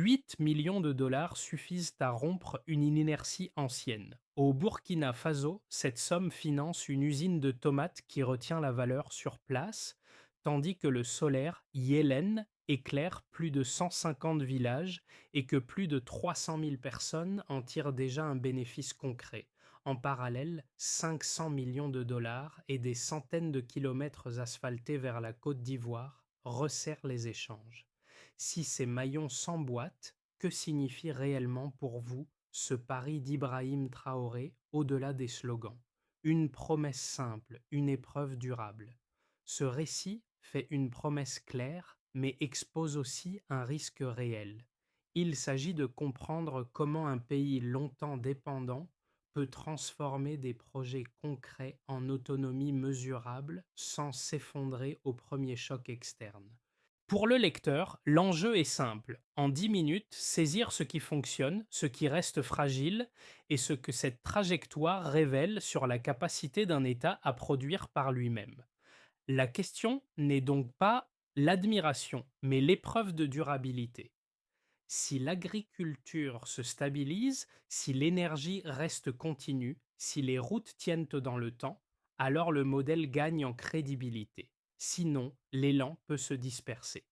8 millions de dollars suffisent à rompre une inertie ancienne. Au Burkina Faso, cette somme finance une usine de tomates qui retient la valeur sur place, tandis que le solaire Yelen éclaire plus de 150 villages et que plus de 300 000 personnes en tirent déjà un bénéfice concret. En parallèle, 500 millions de dollars et des centaines de kilomètres asphaltés vers la Côte d'Ivoire resserrent les échanges. Si ces maillons s'emboîtent, que signifie réellement pour vous ce pari d'Ibrahim Traoré au-delà des slogans? Une promesse simple, une épreuve durable. Ce récit fait une promesse claire, mais expose aussi un risque réel. Il s'agit de comprendre comment un pays longtemps dépendant peut transformer des projets concrets en autonomie mesurable sans s'effondrer au premier choc externe. Pour le lecteur, l'enjeu est simple. En 10 minutes, saisir ce qui fonctionne, ce qui reste fragile et ce que cette trajectoire révèle sur la capacité d'un État à produire par lui-même. La question n'est donc pas l'admiration, mais l'épreuve de durabilité. Si l'agriculture se stabilise, si l'énergie reste continue, si les routes tiennent dans le temps, alors le modèle gagne en crédibilité. Sinon, l'élan peut se disperser.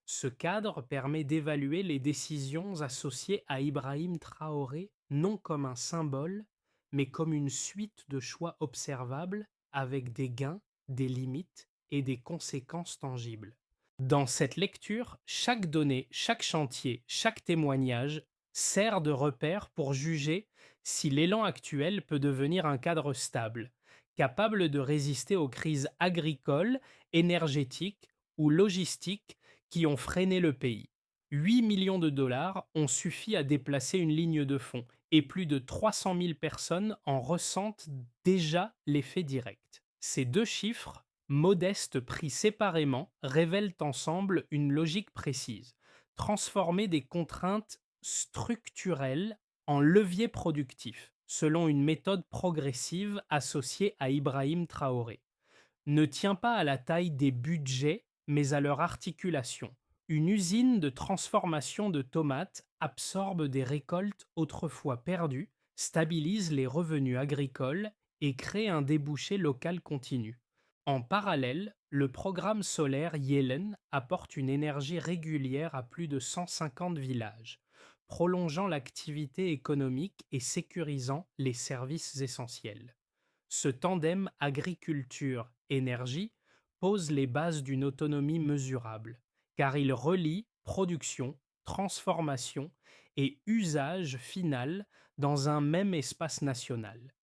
Ce cadre permet d'évaluer les décisions associées à Ibrahim Traoré non comme un symbole, mais comme une suite de choix observables avec des gains, des limites et des conséquences tangibles. Dans cette lecture, chaque donnée, chaque chantier, chaque témoignage sert de repère pour juger si l'élan actuel peut devenir un cadre stable, capable de résister aux crises agricoles, énergétiques ou logistiques qui ont freiné le pays. 8 millions de dollars ont suffi à déplacer une ligne de fond et plus de 300 000 personnes en ressentent déjà l'effet direct. Ces deux chiffres, modestes pris séparément, révèlent ensemble une logique précise. Transformer des contraintes structurelles en leviers productifs, selon une méthode progressive associée à Ibrahim Traoré, ne tient pas à la taille des budgets, mais à leur articulation. Une usine de transformation de tomates absorbe des récoltes autrefois perdues, stabilise les revenus agricoles et crée un débouché local continu. En parallèle, le programme solaire Yelen apporte une énergie régulière à plus de 150 villages, prolongeant l'activité économique et sécurisant les services essentiels. Ce tandem agriculture-énergie pose les bases d'une autonomie mesurable, car il relie production, transformation et usage final dans un même espace national.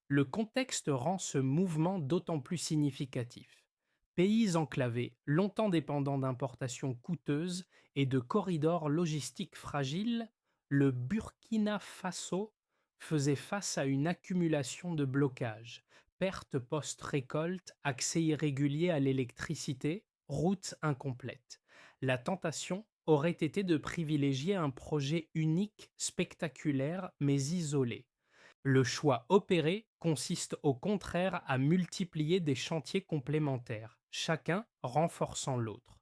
Le contexte rend ce mouvement d'autant plus significatif. Pays enclavés, longtemps dépendants d'importations coûteuses et de corridors logistiques fragiles, le Burkina Faso faisait face à une accumulation de blocages, pertes post-récolte, accès irrégulier à l'électricité, routes incomplètes. La tentation aurait été de privilégier un projet unique, spectaculaire, mais isolé. Le choix opéré consiste au contraire à multiplier des chantiers complémentaires, chacun renforçant l'autre.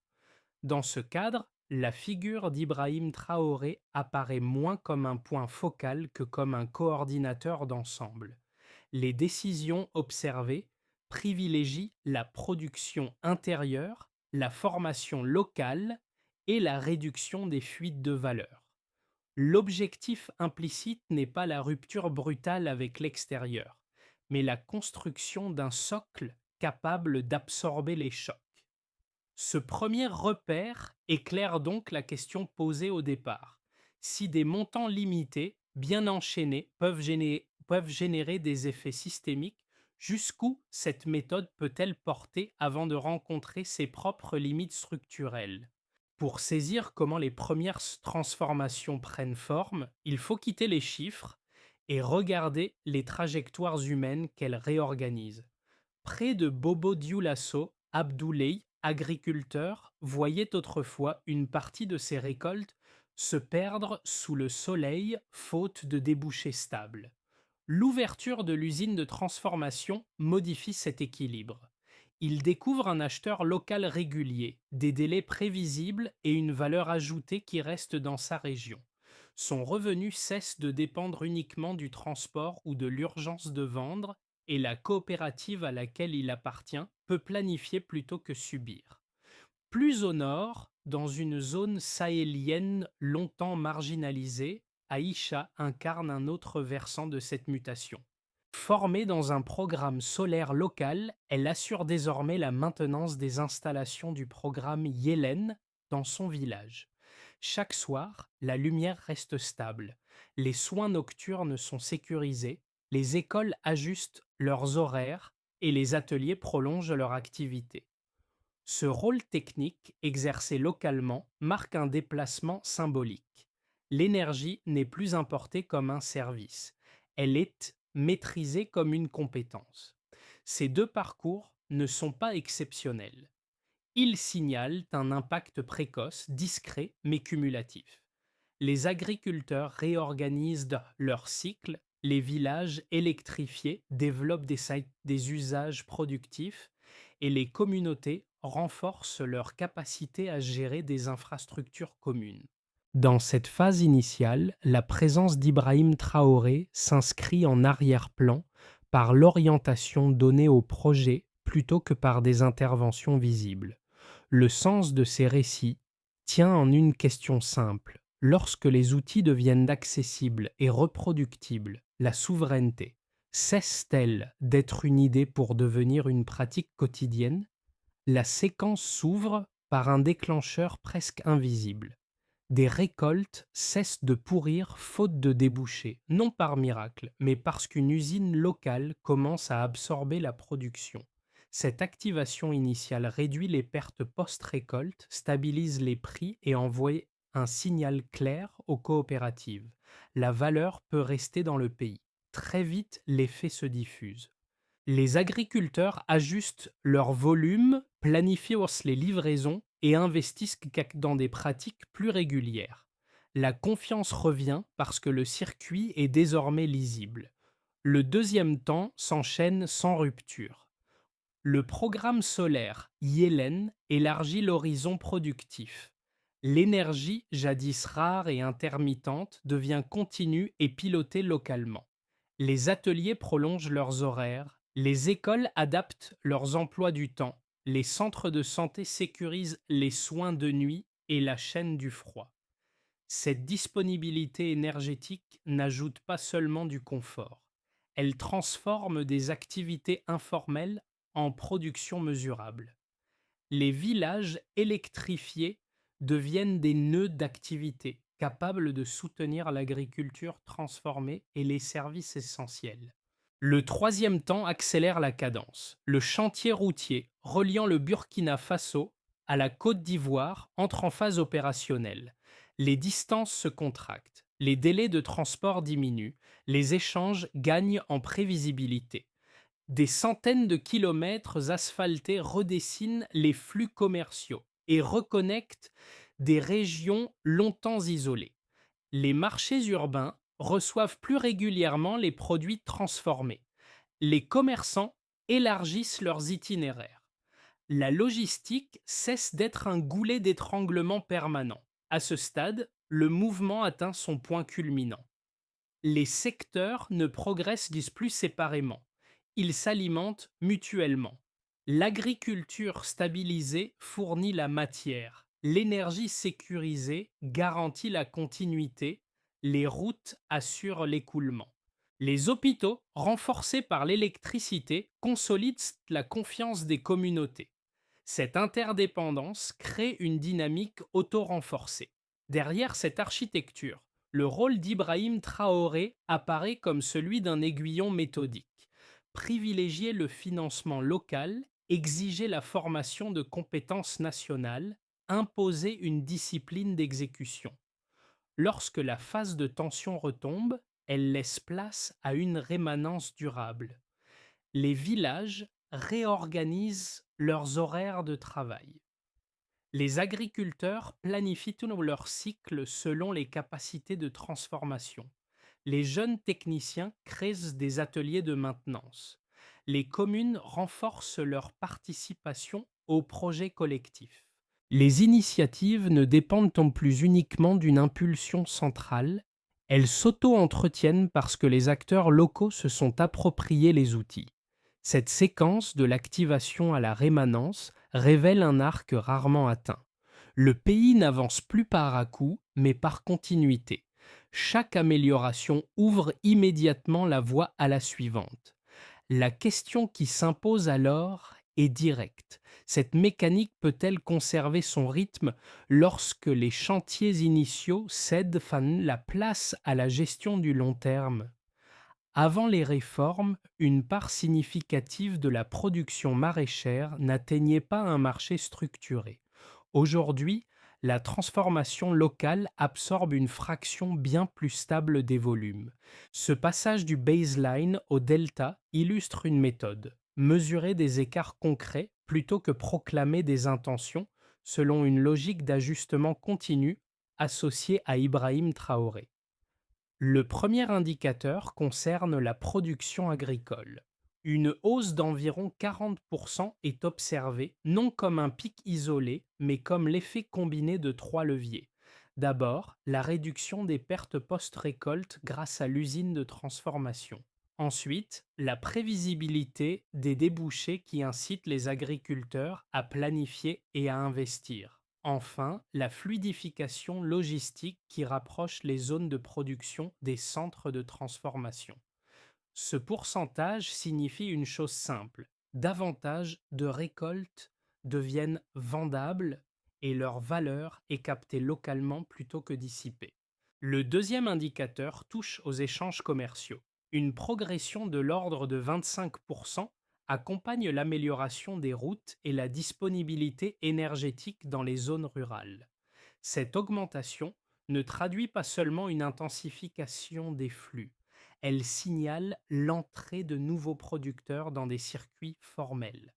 Dans ce cadre, la figure d'Ibrahim Traoré apparaît moins comme un point focal que comme un coordinateur d'ensemble. Les décisions observées privilégient la production intérieure, la formation locale et la réduction des fuites de valeur. L'objectif implicite n'est pas la rupture brutale avec l'extérieur, mais la construction d'un socle capable d'absorber les chocs. Ce premier repère éclaire donc la question posée au départ. Si des montants limités, bien enchaînés, peuvent générer des effets systémiques, jusqu'où cette méthode peut-elle porter avant de rencontrer ses propres limites structurelles? Pour saisir comment les premières transformations prennent forme, il faut quitter les chiffres et regarder les trajectoires humaines qu'elles réorganisent. Près de Bobo Dioulasso, Abdoulaye, agriculteur, voyait autrefois une partie de ses récoltes se perdre sous le soleil faute de débouchés stables. L'ouverture de l'usine de transformation modifie cet équilibre. Il découvre un acheteur local régulier, des délais prévisibles et une valeur ajoutée qui reste dans sa région. Son revenu cesse de dépendre uniquement du transport ou de l'urgence de vendre, et la coopérative à laquelle il appartient peut planifier plutôt que subir. Plus au nord, dans une zone sahélienne longtemps marginalisée, Aïcha incarne un autre versant de cette mutation. Formée dans un programme solaire local, elle assure désormais la maintenance des installations du programme Yellen dans son village. Chaque soir, la lumière reste stable, les soins nocturnes sont sécurisés, les écoles ajustent leurs horaires et les ateliers prolongent leur activité. Ce rôle technique, exercé localement, marque un déplacement symbolique. L'énergie n'est plus importée comme un service, elle est maîtrisée comme une compétence. Ces deux parcours ne sont pas exceptionnels. Ils signalent un impact précoce, discret mais cumulatif. Les agriculteurs réorganisent leur cycle, les villages électrifiés développent des usages productifs et les communautés renforcent leur capacité à gérer des infrastructures communes. Dans cette phase initiale, la présence d'Ibrahim Traoré s'inscrit en arrière-plan par l'orientation donnée au projet plutôt que par des interventions visibles. Le sens de ces récits tient en une question simple. Lorsque les outils deviennent accessibles et reproductibles, la souveraineté cesse-t-elle d'être une idée pour devenir une pratique quotidienne? La séquence s'ouvre par un déclencheur presque invisible. Des récoltes cessent de pourrir faute de débouchés, non par miracle, mais parce qu'une usine locale commence à absorber la production. Cette activation initiale réduit les pertes post-récolte, stabilise les prix et envoie un signal clair aux coopératives. La valeur peut rester dans le pays. Très vite, l'effet se diffuse. Les agriculteurs ajustent leur volume, planifient les livraisons et investissent dans des pratiques plus régulières. La confiance revient parce que le circuit est désormais lisible. Le deuxième temps s'enchaîne sans rupture. Le programme solaire Yellen élargit l'horizon productif. L'énergie, jadis rare et intermittente, devient continue et pilotée localement. Les ateliers prolongent leurs horaires, les écoles adaptent leurs emplois du temps, les centres de santé sécurisent les soins de nuit et la chaîne du froid. Cette disponibilité énergétique n'ajoute pas seulement du confort, elle transforme des activités informelles en production mesurable. Les villages électrifiés deviennent des nœuds d'activité capables de soutenir l'agriculture transformée et les services essentiels. Le troisième temps accélère la cadence. Le chantier routier reliant le Burkina Faso à la Côte d'Ivoire entre en phase opérationnelle. Les distances se contractent, les délais de transport diminuent, les échanges gagnent en prévisibilité. Des centaines de kilomètres asphaltés redessinent les flux commerciaux et reconnectent des régions longtemps isolées. Les marchés urbains reçoivent plus régulièrement les produits transformés. Les commerçants élargissent leurs itinéraires. La logistique cesse d'être un goulet d'étranglement permanent. À ce stade, le mouvement atteint son point culminant. Les secteurs ne progressent plus séparément, ils s'alimentent mutuellement. L'agriculture stabilisée fournit la matière, l'énergie sécurisée garantit la continuité, les routes assurent l'écoulement. Les hôpitaux, renforcés par l'électricité, consolident la confiance des communautés. Cette interdépendance crée une dynamique auto-renforcée. Derrière cette architecture, le rôle d'Ibrahim Traoré apparaît comme celui d'un aiguillon méthodique. Privilégier le financement local, exiger la formation de compétences nationales, imposer une discipline d'exécution. Lorsque la phase de tension retombe, elle laisse place à une rémanence durable. Les villages réorganisent leurs horaires de travail. Les agriculteurs planifient tout leur cycle selon les capacités de transformation. Les jeunes techniciens créent des ateliers de maintenance. les communes renforcent leur participation aux projets collectifs. Les initiatives ne dépendent donc plus uniquement d'une impulsion centrale, elles s'auto-entretiennent parce que les acteurs locaux se sont appropriés les outils. Cette séquence de l'activation à la rémanence révèle un arc rarement atteint. Le pays n'avance plus par à-coups, mais par continuité. Chaque amélioration ouvre immédiatement la voie à la suivante. La question qui s'impose alors est directe. Cette mécanique peut-elle conserver son rythme lorsque les chantiers initiaux cèdent la place à la gestion du long terme? Avant les réformes, une part significative de la production maraîchère n'atteignait pas un marché structuré. Aujourd'hui, la transformation locale absorbe une fraction bien plus stable des volumes. Ce passage du baseline au delta illustre une méthode: mesurer des écarts concrets plutôt que proclamer des intentions selon une logique d'ajustement continu associée à Ibrahim Traoré. Le premier indicateur concerne la production agricole. Une hausse d'environ 40% est observée, non comme un pic isolé, mais comme l'effet combiné de trois leviers. D'abord, la réduction des pertes post-récolte grâce à l'usine de transformation. Ensuite, la prévisibilité des débouchés qui incitent les agriculteurs à planifier et à investir. Enfin, la fluidification logistique qui rapproche les zones de production des centres de transformation. Ce pourcentage signifie une chose simple: davantage de récoltes deviennent vendables et leur valeur est captée localement plutôt que dissipée. Le deuxième indicateur touche aux échanges commerciaux. Une progression de l'ordre de 25% accompagne l'amélioration des routes et la disponibilité énergétique dans les zones rurales. Cette augmentation ne traduit pas seulement une intensification des flux, elle signale l'entrée de nouveaux producteurs dans des circuits formels.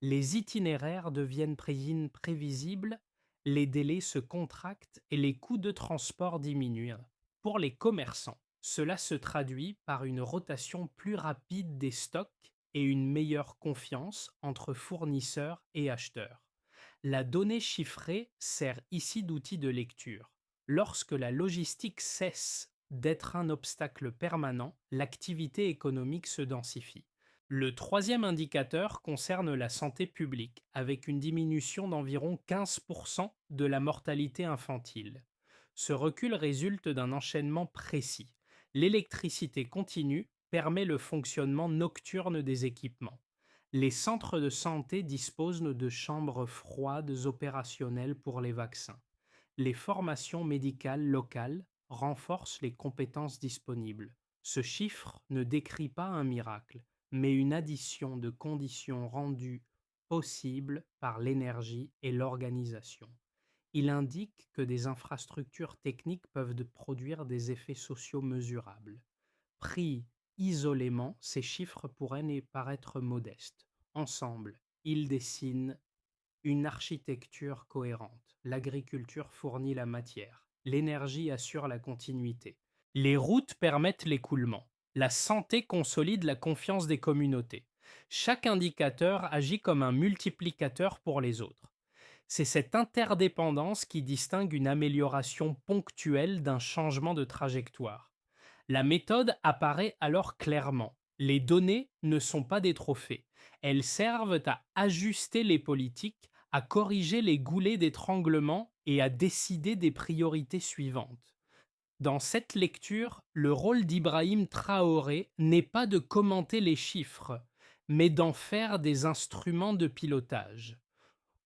Les itinéraires deviennent prévisibles, les délais se contractent et les coûts de transport diminuent. Pour les commerçants, cela se traduit par une rotation plus rapide des stocks et une meilleure confiance entre fournisseurs et acheteurs. La donnée chiffrée sert ici d'outil de lecture. Lorsque la logistique cesse d'être un obstacle permanent, l'activité économique se densifie. Le troisième indicateur concerne la santé publique, avec une diminution d'environ 15% de la mortalité infantile. Ce recul résulte d'un enchaînement précis. L'électricité continue permet le fonctionnement nocturne des équipements. Les centres de santé disposent de chambres froides opérationnelles pour les vaccins. Les formations médicales locales renforcent les compétences disponibles. Ce chiffre ne décrit pas un miracle, mais une addition de conditions rendues possibles par l'énergie et l'organisation. Il indique que des infrastructures techniques peuvent produire des effets sociaux mesurables. Pris isolément, ces chiffres pourraient paraître modestes. Ensemble, ils dessinent une architecture cohérente. L'agriculture fournit la matière. L'énergie assure la continuité. Les routes permettent l'écoulement. La santé consolide la confiance des communautés. Chaque indicateur agit comme un multiplicateur pour les autres. C'est cette interdépendance qui distingue une amélioration ponctuelle d'un changement de trajectoire. La méthode apparaît alors clairement. Les données ne sont pas des trophées. Elles servent à ajuster les politiques, à corriger les goulets d'étranglement et à décider des priorités suivantes. Dans cette lecture, le rôle d'Ibrahim Traoré n'est pas de commenter les chiffres, mais d'en faire des instruments de pilotage.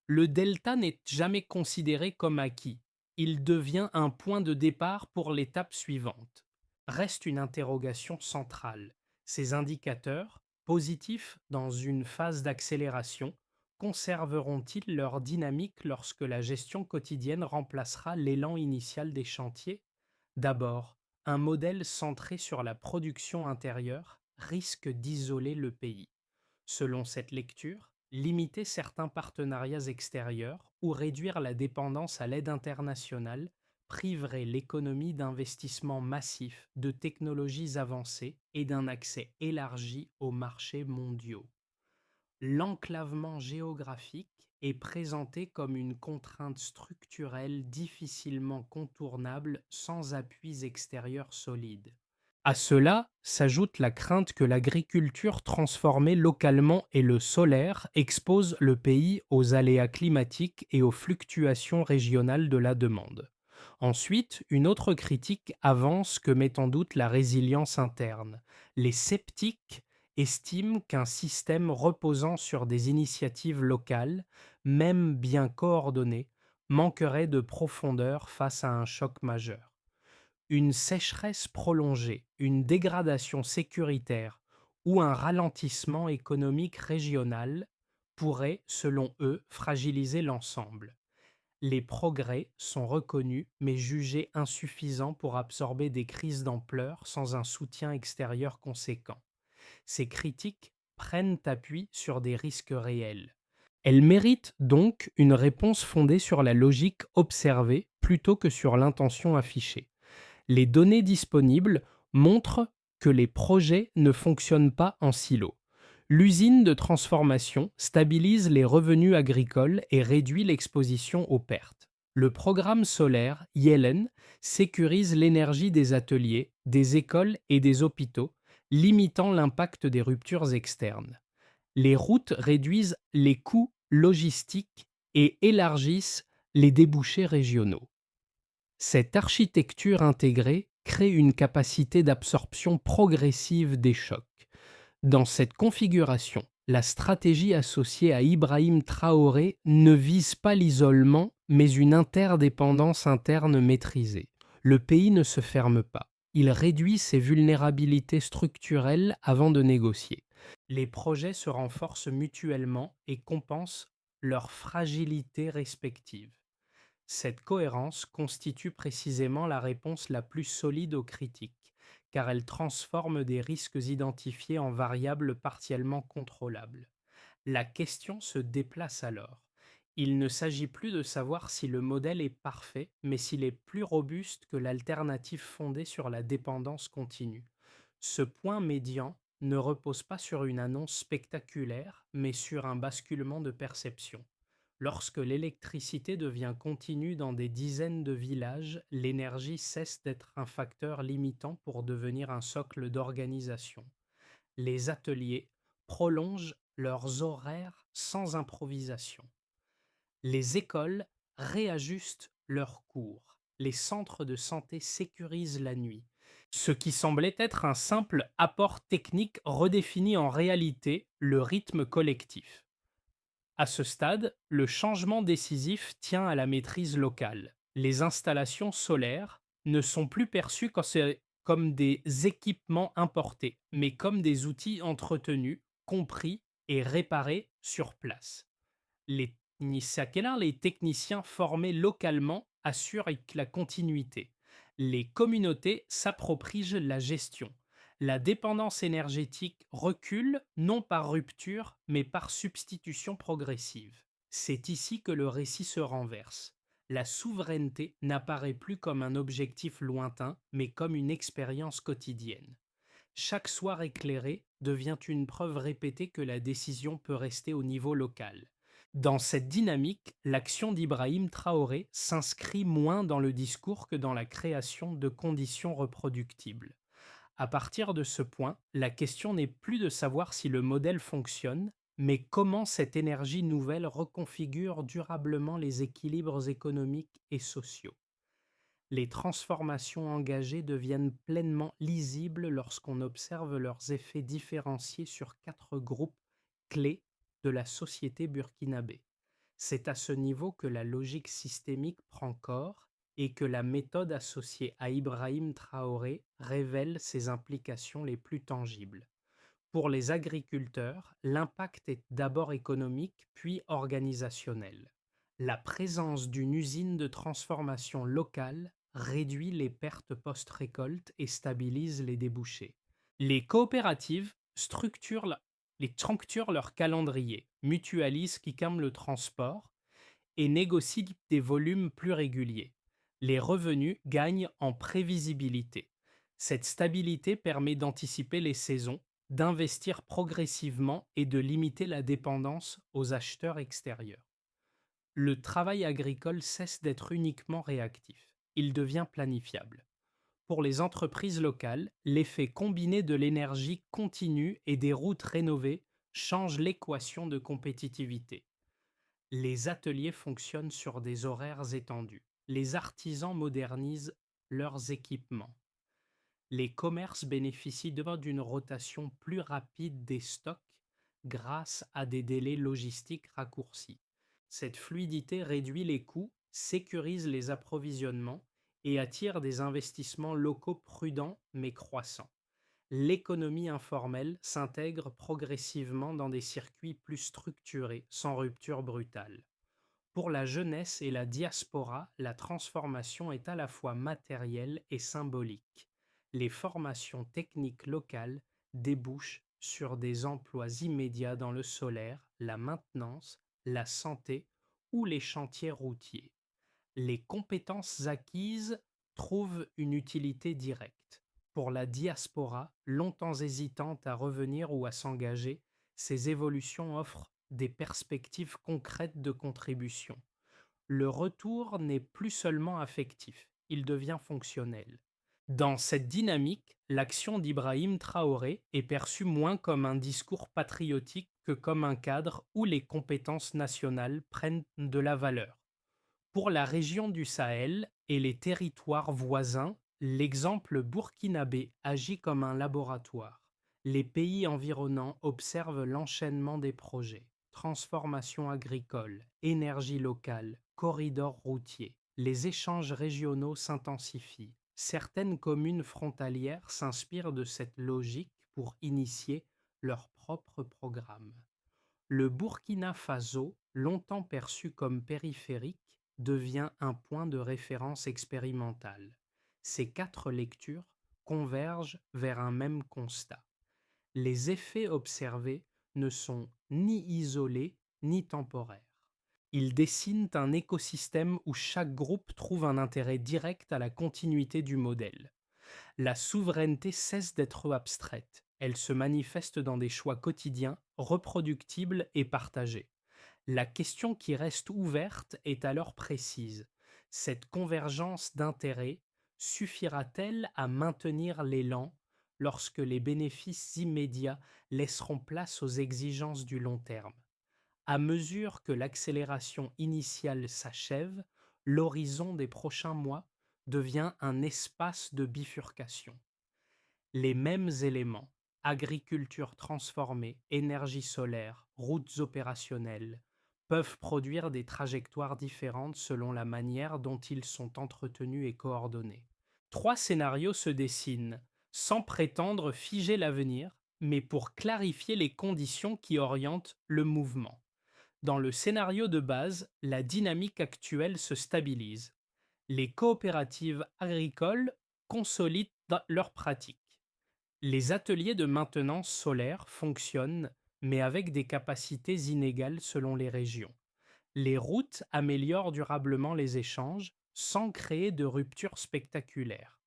Le delta n'est jamais considéré comme acquis. Il devient un point de départ pour l'étape suivante. Reste une interrogation centrale. Ces indicateurs, positifs dans une phase d'accélération, conserveront-ils leur dynamique lorsque la gestion quotidienne remplacera l'élan initial des chantiers? D'abord, un modèle centré sur la production intérieure risque d'isoler le pays. Selon cette lecture, limiter certains partenariats extérieurs ou réduire la dépendance à l'aide internationale priverait l'économie d'investissements massifs, de technologies avancées et d'un accès élargi aux marchés mondiaux. L'enclavement géographique est présenté comme une contrainte structurelle difficilement contournable sans appuis extérieurs solides. À cela s'ajoute la crainte que l'agriculture transformée localement et le solaire exposent le pays aux aléas climatiques et aux fluctuations régionales de la demande. Ensuite, une autre critique avance que met en doute la résilience interne. Les sceptiques estiment qu'un système reposant sur des initiatives locales, même bien coordonnées, manquerait de profondeur face à un choc majeur. Une sécheresse prolongée, une dégradation sécuritaire ou un ralentissement économique régional pourraient, selon eux, fragiliser l'ensemble. Les progrès sont reconnus mais jugés insuffisants pour absorber des crises d'ampleur sans un soutien extérieur conséquent. Ces critiques prennent appui sur des risques réels. Elles méritent donc une réponse fondée sur la logique observée plutôt que sur l'intention affichée. Les données disponibles montrent que les projets ne fonctionnent pas en silo. L'usine de transformation stabilise les revenus agricoles et réduit l'exposition aux pertes. Le programme solaire Yellen sécurise l'énergie des ateliers, des écoles et des hôpitaux, limitant l'impact des ruptures externes. Les routes réduisent les coûts logistiques et élargissent les débouchés régionaux. Cette architecture intégrée crée une capacité d'absorption progressive des chocs. Dans cette configuration, la stratégie associée à Ibrahim Traoré ne vise pas l'isolement, mais une interdépendance interne maîtrisée. Le pays ne se ferme pas. Il réduit ses vulnérabilités structurelles avant de négocier. Les projets se renforcent mutuellement et compensent leurs fragilités respectives. Cette cohérence constitue précisément la réponse la plus solide aux critiques, car elle transforme des risques identifiés en variables partiellement contrôlables. La question se déplace alors. Il ne s'agit plus de savoir si le modèle est parfait, mais s'il est plus robuste que l'alternative fondée sur la dépendance continue. Ce point médian ne repose pas sur une annonce spectaculaire, mais sur un basculement de perception. Lorsque l'électricité devient continue dans des dizaines de villages, l'énergie cesse d'être un facteur limitant pour devenir un socle d'organisation. Les ateliers prolongent leurs horaires sans improvisation. Les écoles réajustent leurs cours. Les centres de santé sécurisent la nuit. Ce qui semblait être un simple apport technique redéfinit en réalité le rythme collectif. À ce stade, le changement décisif tient à la maîtrise locale. Les installations solaires ne sont plus perçues comme des équipements importés, mais comme des outils entretenus, compris et réparés sur place. Les les techniciens formés localement assurent la continuité. Les communautés s'approprient la gestion. La dépendance énergétique recule non par rupture, mais par substitution progressive. C'est ici que le récit se renverse. La souveraineté n'apparaît plus comme un objectif lointain, mais comme une expérience quotidienne. Chaque soir éclairé devient une preuve répétée que la décision peut rester au niveau local. Dans cette dynamique, l'action d'Ibrahim Traoré s'inscrit moins dans le discours que dans la création de conditions reproductibles. À partir de ce point, la question n'est plus de savoir si le modèle fonctionne, mais comment cette énergie nouvelle reconfigure durablement les équilibres économiques et sociaux. Les transformations engagées deviennent pleinement lisibles lorsqu'on observe leurs effets différenciés sur quatre groupes clés de la société burkinabé. C'est à ce niveau que la logique systémique prend corps et que la méthode associée à Ibrahim Traoré révèle ses implications les plus tangibles. Pour les agriculteurs, l'impact est d'abord économique puis organisationnel. La présence d'une usine de transformation locale réduit les pertes post-récolte et stabilise les débouchés. Les coopératives structurent leur calendrier, mutualisent quiconque le transport et négocient des volumes plus réguliers. Les revenus gagnent en prévisibilité. Cette stabilité permet d'anticiper les saisons, d'investir progressivement et de limiter la dépendance aux acheteurs extérieurs. Le travail agricole cesse d'être uniquement réactif. Il devient planifiable. Pour les entreprises locales, l'effet combiné de l'énergie continue et des routes rénovées change l'équation de compétitivité. Les ateliers fonctionnent sur des horaires étendus. Les artisans modernisent leurs équipements. Les commerces bénéficient d'une rotation plus rapide des stocks grâce à des délais logistiques raccourcis. Cette fluidité réduit les coûts, sécurise les approvisionnements et attire des investissements locaux prudents mais croissants. L'économie informelle s'intègre progressivement dans des circuits plus structurés, sans rupture brutale. Pour la jeunesse et la diaspora, la transformation est à la fois matérielle et symbolique. Les formations techniques locales débouchent sur des emplois immédiats dans le solaire, la maintenance, la santé ou les chantiers routiers. Les compétences acquises trouvent une utilité directe. Pour la diaspora, longtemps hésitante à revenir ou à s'engager, ces évolutions offrent des perspectives concrètes de contribution. Le retour n'est plus seulement affectif, il devient fonctionnel. Dans cette dynamique, l'action d'Ibrahim Traoré est perçue moins comme un discours patriotique que comme un cadre où les compétences nationales prennent de la valeur. Pour la région du Sahel et les territoires voisins, l'exemple burkinabé agit comme un laboratoire. Les pays environnants observent l'enchaînement des projets, transformation agricole, énergie locale, corridors routiers. Les échanges régionaux s'intensifient. Certaines communes frontalières s'inspirent de cette logique pour initier leur propre programme. Le Burkina Faso, longtemps perçu comme périphérique, devient un point de référence expérimental. Ces quatre lectures convergent vers un même constat. Les effets observés ne sont ni isolés ni temporaires. Ils dessinent un écosystème où chaque groupe trouve un intérêt direct à la continuité du modèle. La souveraineté cesse d'être abstraite. Elle se manifeste dans des choix quotidiens, reproductibles et partagés. La question qui reste ouverte est alors précise. Cette convergence d'intérêts suffira-t-elle à maintenir l'élan lorsque les bénéfices immédiats laisseront place aux exigences du long terme? À mesure que l'accélération initiale s'achève, l'horizon des prochains mois devient un espace de bifurcation. Les mêmes éléments, agriculture transformée, énergie solaire, routes opérationnelles, peuvent produire des trajectoires différentes selon la manière dont ils sont entretenus et coordonnés. Trois scénarios se dessinent, sans prétendre figer l'avenir, mais pour clarifier les conditions qui orientent le mouvement. Dans le scénario de base, la dynamique actuelle se stabilise. Les coopératives agricoles consolident leurs pratiques. Les ateliers de maintenance solaire fonctionnent, mais avec des capacités inégales selon les régions. Les routes améliorent durablement les échanges sans créer de rupture spectaculaire.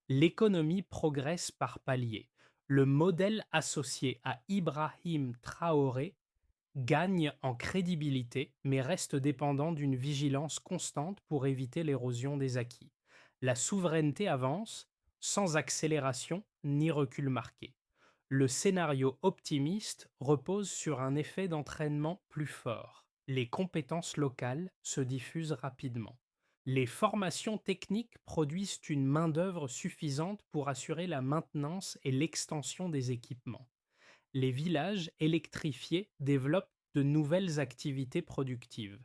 L'économie progresse par paliers. Le modèle associé à Ibrahim Traoré gagne en crédibilité, mais reste dépendant d'une vigilance constante pour éviter l'érosion des acquis. La souveraineté avance, sans accélération ni recul marqué. Le scénario optimiste repose sur un effet d'entraînement plus fort. Les compétences locales se diffusent rapidement. Les formations techniques produisent une main-d'œuvre suffisante pour assurer la maintenance et l'extension des équipements. Les villages électrifiés développent de nouvelles activités productives.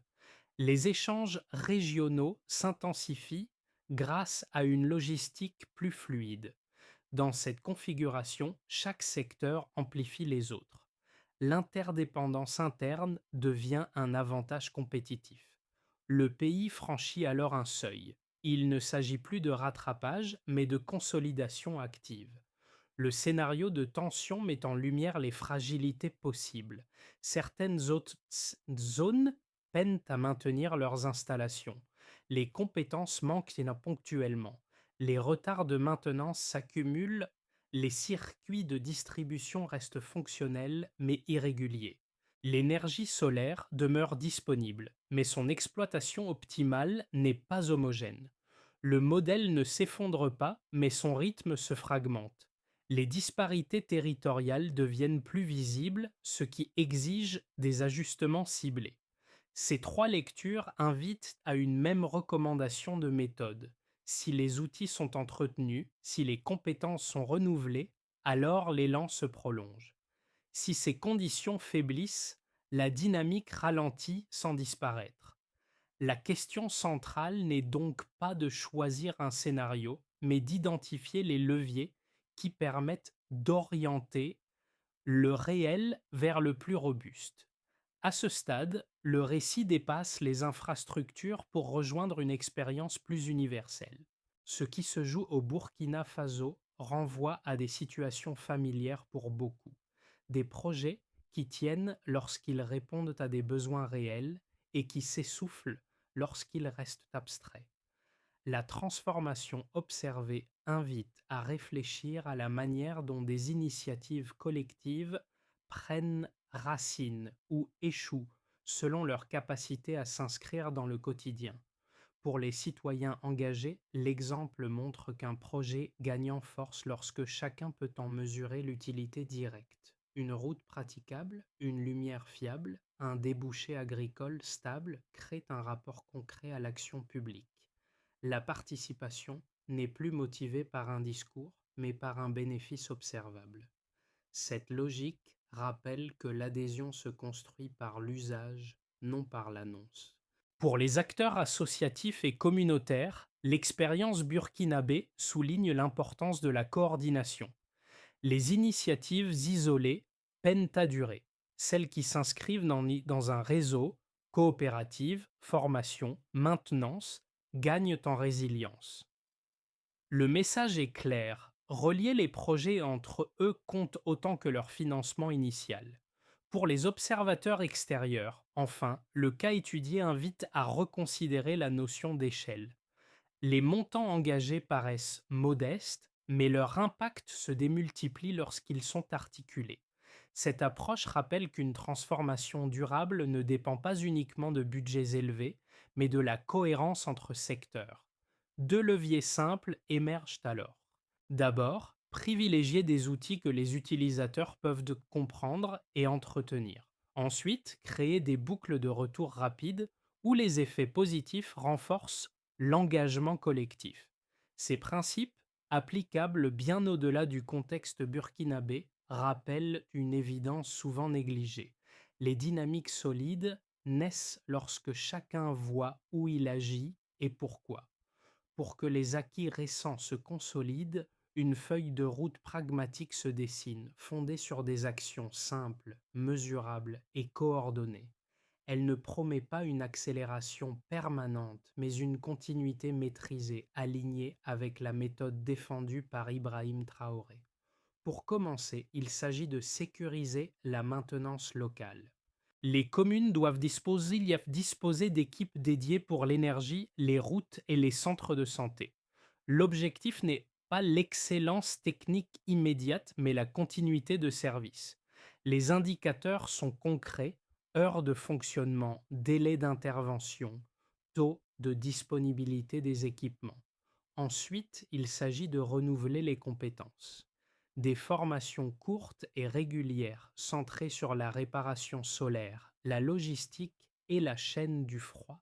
Les échanges régionaux s'intensifient grâce à une logistique plus fluide. Dans cette configuration, chaque secteur amplifie les autres. L'interdépendance interne devient un avantage compétitif. Le pays franchit alors un seuil. Il ne s'agit plus de rattrapage, mais de consolidation active. Le scénario de tension met en lumière les fragilités possibles. Certaines autres zones peinent à maintenir leurs installations. Les compétences manquent ponctuellement. Les retards de maintenance s'accumulent. Les circuits de distribution restent fonctionnels mais irréguliers. L'énergie solaire demeure disponible, mais son exploitation optimale n'est pas homogène. Le modèle ne s'effondre pas, mais son rythme se fragmente. Les disparités territoriales deviennent plus visibles, ce qui exige des ajustements ciblés. Ces trois lectures invitent à une même recommandation de méthode. Si les outils sont entretenus, si les compétences sont renouvelées, alors l'élan se prolonge. Si ces conditions faiblissent, la dynamique ralentit sans disparaître. La question centrale n'est donc pas de choisir un scénario, mais d'identifier les leviers qui permettent d'orienter le réel vers le plus robuste. À ce stade, le récit dépasse les infrastructures pour rejoindre une expérience plus universelle. Ce qui se joue au Burkina Faso renvoie à des situations familières pour beaucoup, des projets qui tiennent lorsqu'ils répondent à des besoins réels et qui s'essoufflent lorsqu'ils restent abstraits. La transformation observée invite à réfléchir à la manière dont des initiatives collectives prennent racine ou échouent selon leur capacité à s'inscrire dans le quotidien. Pour les citoyens engagés, l'exemple montre qu'un projet gagne en force lorsque chacun peut en mesurer l'utilité directe. Une route praticable, une lumière fiable, un débouché agricole stable créent un rapport concret à l'action publique. La participation n'est plus motivée par un discours, mais par un bénéfice observable. Cette logique rappelle que l'adhésion se construit par l'usage, non par l'annonce. Pour les acteurs associatifs et communautaires, l'expérience burkinabé souligne l'importance de la coordination. Les initiatives isolées peinent à durer. Celles qui s'inscrivent dans un réseau, coopérative, formation, maintenance, gagnent en résilience. Le message est clair, relier les projets entre eux compte autant que leur financement initial. Pour les observateurs extérieurs, enfin, le cas étudié invite à reconsidérer la notion d'échelle. Les montants engagés paraissent modestes, mais leur impact se démultiplie lorsqu'ils sont articulés. Cette approche rappelle qu'une transformation durable ne dépend pas uniquement de budgets élevés, mais de la cohérence entre secteurs. Deux leviers simples émergent alors. D'abord, privilégier des outils que les utilisateurs peuvent comprendre et entretenir. Ensuite, créer des boucles de retour rapides où les effets positifs renforcent l'engagement collectif. Ces principes, applicables bien au-delà du contexte burkinabé, rappellent une évidence souvent négligée. Les dynamiques solides naissent lorsque chacun voit où il agit et pourquoi. Pour que les acquis récents se consolident, une feuille de route pragmatique se dessine, fondée sur des actions simples, mesurables et coordonnées. Elle ne promet pas une accélération permanente, mais une continuité maîtrisée, alignée avec la méthode défendue par Ibrahim Traoré. Pour commencer, il s'agit de sécuriser la maintenance locale. Les communes doivent disposer d'équipes dédiées pour l'énergie, les routes et les centres de santé. L'objectif n'est pas l'excellence technique immédiate, mais la continuité de service. Les indicateurs sont concrets: heures de fonctionnement, délai d'intervention, taux de disponibilité des équipements. Ensuite, il s'agit de renouveler les compétences. Des formations courtes et régulières centrées sur la réparation solaire, la logistique et la chaîne du froid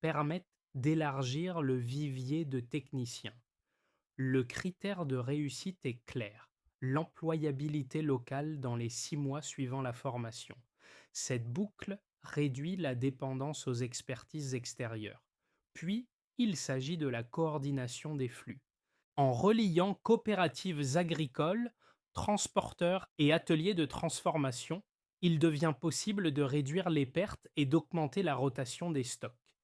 permettent d'élargir le vivier de techniciens. Le critère de réussite est clair: l'employabilité locale dans les 6 mois suivant la formation. Cette boucle réduit la dépendance aux expertises extérieures. Puis, il s'agit de la coordination des flux. En reliant coopératives agricoles, transporteurs et ateliers de transformation, il devient possible de réduire les pertes et d'augmenter la rotation des stocks.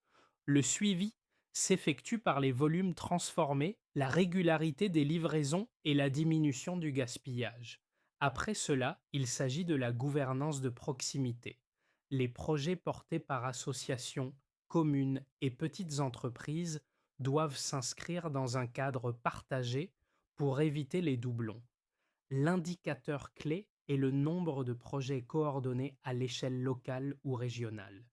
Le suivi s'effectue par les volumes transformés, la régularité des livraisons et la diminution du gaspillage. Après cela, il s'agit de la gouvernance de proximité. Les projets portés par associations, communes et petites entreprises doivent s'inscrire dans un cadre partagé pour éviter les doublons. L'indicateur clé est le nombre de projets coordonnés à l'échelle locale ou régionale.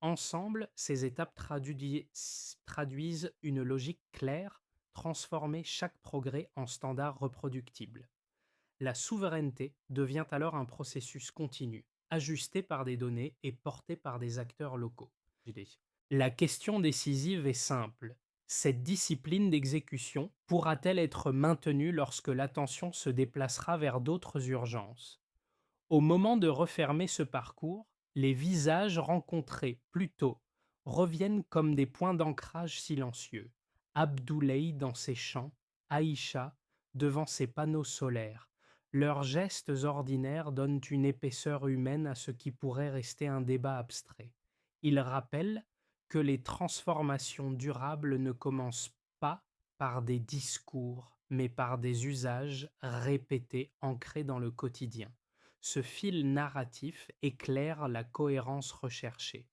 Ensemble, ces étapes traduisent une logique claire, transformer chaque progrès en standard reproductible. La souveraineté devient alors un processus continu, ajusté par des données et porté par des acteurs locaux. La question décisive est simple. Cette discipline d'exécution pourra-t-elle être maintenue lorsque l'attention se déplacera vers d'autres urgences? Au moment de refermer ce parcours, les visages rencontrés plus tôt reviennent comme des points d'ancrage silencieux. Abdoulaye dans ses champs, Aïcha devant ses panneaux solaires. Leurs gestes ordinaires donnent une épaisseur humaine à ce qui pourrait rester un débat abstrait. Ils rappellent que les transformations durables ne commencent pas par des discours, mais par des usages répétés ancrés dans le quotidien. Ce fil narratif éclaire la cohérence recherchée.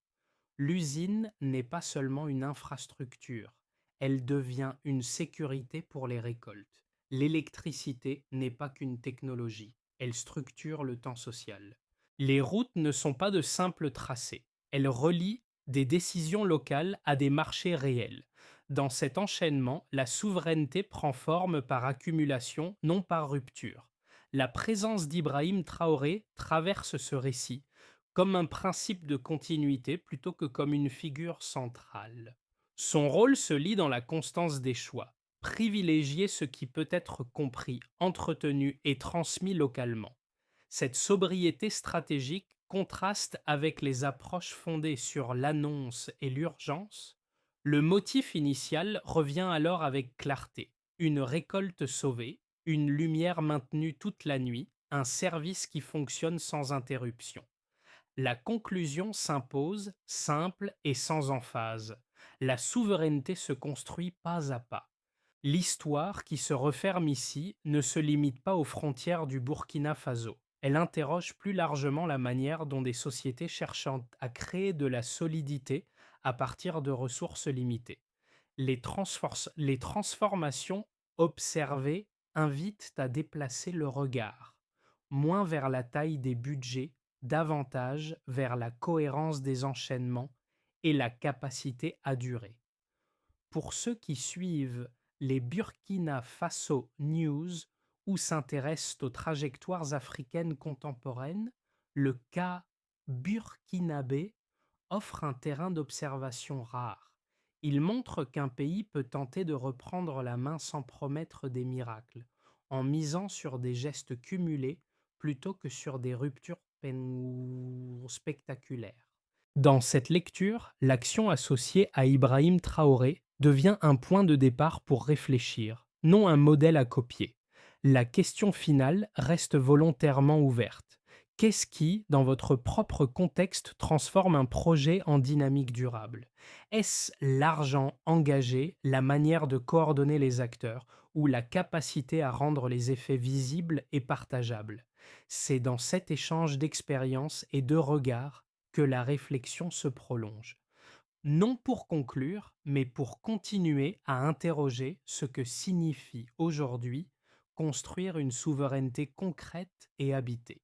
L'usine n'est pas seulement une infrastructure, elle devient une sécurité pour les récoltes. L'électricité n'est pas qu'une technologie, elle structure le temps social. Les routes ne sont pas de simples tracés, elles relient des décisions locales à des marchés réels. Dans cet enchaînement, la souveraineté prend forme par accumulation, non par rupture. La présence d'Ibrahim Traoré traverse ce récit, comme un principe de continuité plutôt que comme une figure centrale. Son rôle se lit dans la constance des choix, privilégier ce qui peut être compris, entretenu et transmis localement. Cette sobriété stratégique contraste avec les approches fondées sur l'annonce et l'urgence. Le motif initial revient alors avec clarté. Une récolte sauvée, une lumière maintenue toute la nuit, un service qui fonctionne sans interruption. La conclusion s'impose, simple et sans emphase. La souveraineté se construit pas à pas. L'histoire qui se referme ici ne se limite pas aux frontières du Burkina Faso. Elle interroge plus largement la manière dont des sociétés cherchent à créer de la solidité à partir de ressources limitées. Les transformations observées invitent à déplacer le regard, moins vers la taille des budgets, davantage vers la cohérence des enchaînements et la capacité à durer. Pour ceux qui suivent les Burkina Faso News ou s'intéressent aux trajectoires africaines contemporaines, le cas burkinabé offre un terrain d'observation rare. Il montre qu'un pays peut tenter de reprendre la main sans promettre des miracles, en misant sur des gestes cumulés plutôt que sur des ruptures spectaculaires. Dans cette lecture, l'action associée à Ibrahim Traoré devient un point de départ pour réfléchir, non un modèle à copier. La question finale reste volontairement ouverte. Qu'est-ce qui, dans votre propre contexte, transforme un projet en dynamique durable? Est-ce l'argent engagé, la manière de coordonner les acteurs ou la capacité à rendre les effets visibles et partageables? C'est dans cet échange d'expériences et de regards que la réflexion se prolonge. Non pour conclure, mais pour continuer à interroger ce que signifie aujourd'hui construire une souveraineté concrète et habitée.